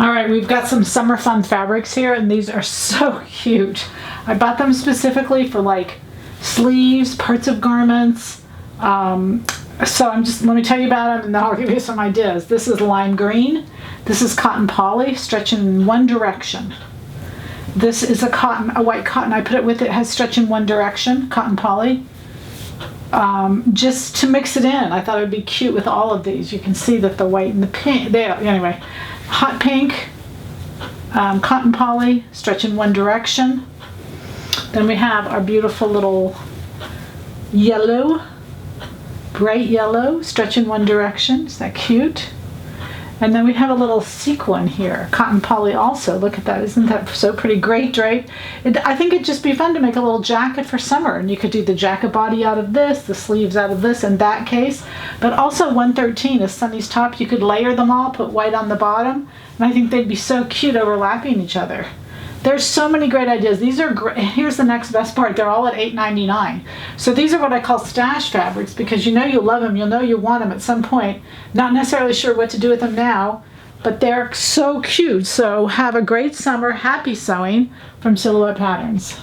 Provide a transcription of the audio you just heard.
All right, we've got some summer fun fabrics here, and these are so cute. I bought them specifically for like sleeves, parts of garments. Let me tell you about them and then I'll give you some ideas. This is lime green. This is cotton poly, stretching in one direction. This is a white cotton. I put it with it, has stretch in one direction, cotton poly. Just to mix it in. I thought it would be cute with all of these. You can see that the white and the pink, there, anyway. Hot pink, cotton poly, stretch in one direction. Then we have our beautiful little yellow, bright yellow, stretch in one direction. Is that cute? And then we have a little sequin here, cotton poly also. Look at that, isn't that so pretty? Great drape. I think it'd just be fun to make a little jacket for summer, and you could do the jacket body out of this, the sleeves out of this in that case. But also 113 is Sunny's top. You could layer them all, put white on the bottom, and I think they'd be so cute overlapping each other. There's so many great ideas. These are great. Here's the next best part. They're all at $8.99. So these are what I call stash fabrics, because you know you love them. You'll know you want them at some point. Not necessarily sure what to do with them now, but they're so cute. So have a great summer. Happy sewing from Silhouette Patterns.